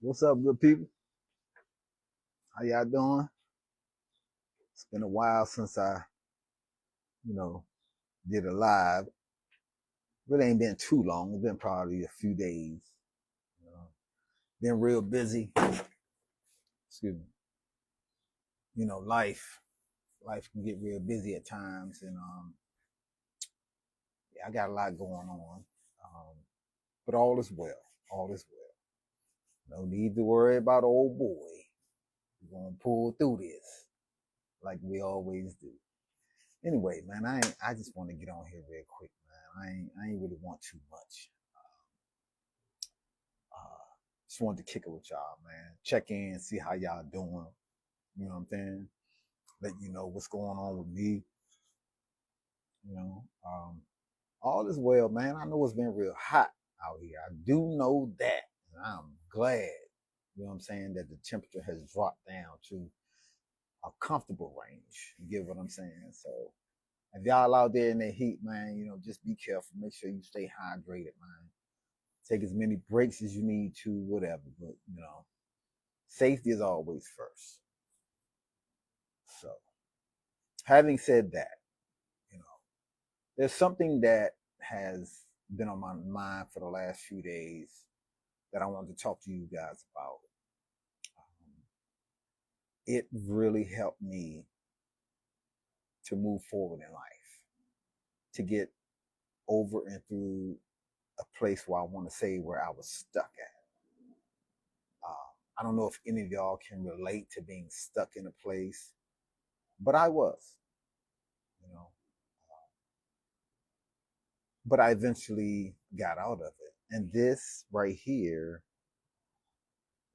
What's up, good people? How y'all doing? It's been a while since I, you know, did a live. Really ain't been too long. It's been probably a few days. You know, been real busy. Excuse me. Life can get real busy at times, and yeah, I got a lot going on. Um, but all is well. All is well. No need to worry about old boy. We're gonna pull through this like we always do. Anyway, man, I just want to get on here real quick, man. I ain't really want too much. Uh, just wanted to kick it with y'all, man. Check in, see how y'all doing. You know what I'm saying? Let you know what's going on with me. You know, all is well, man. I know it's been real hot out here. I do know that, and I'm glad. You know what I'm saying, that the temperature has dropped down to a comfortable range. You get what I'm saying? So if y'all out there in the heat, man, just be careful. Make sure you stay hydrated, man. Take as many breaks as you need to, whatever. But safety is always first. So, having said that, you know, there's something that has been on my mind for the last few days that I wanted to talk to you guys about. It really helped me to move forward in life, to get over and through a place where I want to say where I was stuck at. I don't know if any of y'all can relate to being stuck in a place, but I was, you know. But I eventually got out of it. And this right here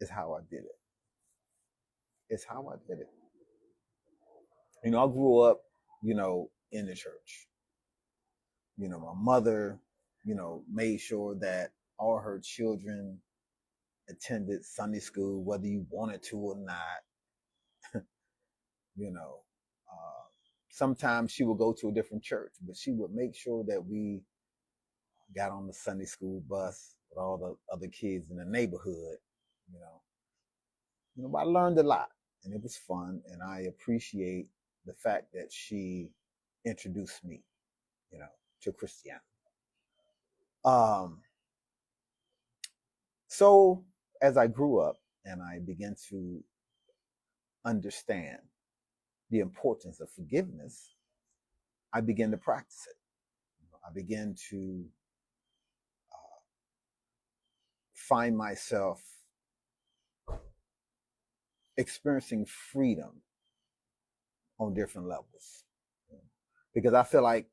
is how I did it. It's how I did it. I grew up, in the church. My mother, made sure that all her children attended Sunday school, whether you wanted to or not. you know, uh, Sometimes she would go to a different church, but she would make sure that we got on the Sunday school bus with all the other kids in the neighborhood. You know, but I learned a lot, and it was fun, and I appreciate the fact that she introduced me, you know, to Christianity. Um, so as I grew up and I began to understand the importance of forgiveness, I began to practice it. I began to find myself experiencing freedom on different levels. Because I feel like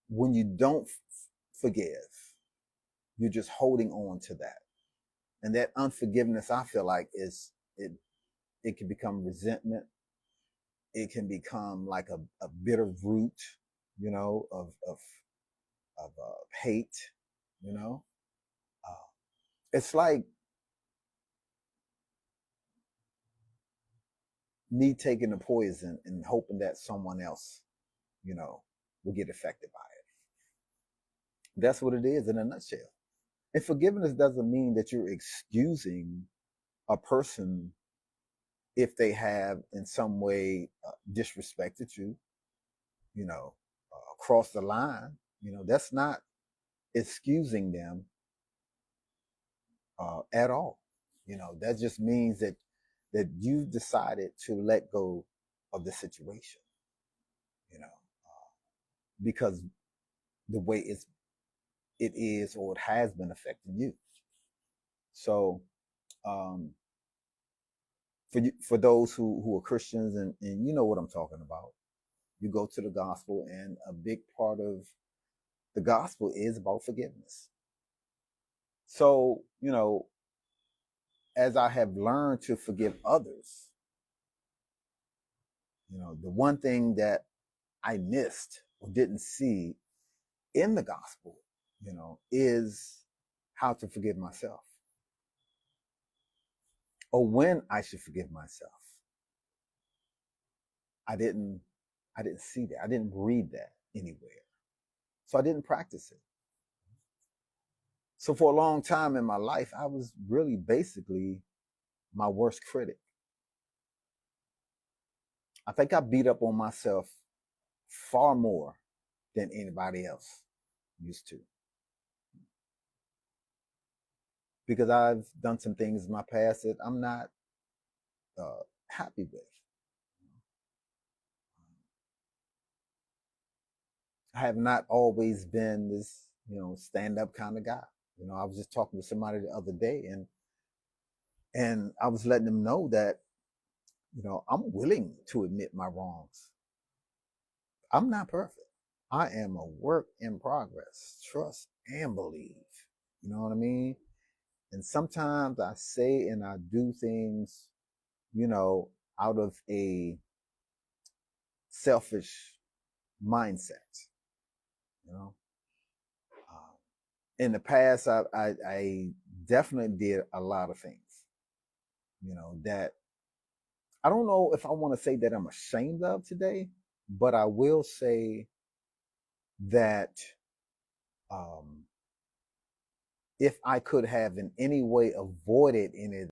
when you don't forgive, you're just holding on to that. And that unforgiveness, I feel like, it can become resentment. It can become like a bitter root, of hate. You know, uh, it's like me taking the poison and hoping that someone else, you know, will get affected by it. That's what it is in a nutshell. And forgiveness doesn't mean that you're excusing a person if they have in some way disrespected you, crossed the line. That's not excusing them at all. That just means that you've decided to let go of the situation. Because the way it is or it has been affecting you. So, um, for those who are Christians, and you know what I'm talking about, you go to the gospel, and a big part of the gospel is about forgiveness. So, as I have learned to forgive others, the one thing that I missed or didn't see in the gospel, is how to forgive myself, or when I should forgive myself. I didn't I didn't see that. I didn't read that anywhere. So I didn't practice it. So for a long time in my life, I was really basically my worst critic. I think I beat up on myself far more than anybody else used to. Because I've done some things in my past that I'm not happy with. I have not always been this, stand up kind of guy. I was just talking to somebody the other day, and I was letting them know that, I'm willing to admit my wrongs. I'm not perfect. I am a work in progress. Trust and believe. You know what I mean? And sometimes I say and I do things, you know, out of a selfish mindset. You know, um, in the past, I definitely did a lot of things. That I don't know if I want to say that I'm ashamed of today, but I will say that um, if I could have in any way avoided any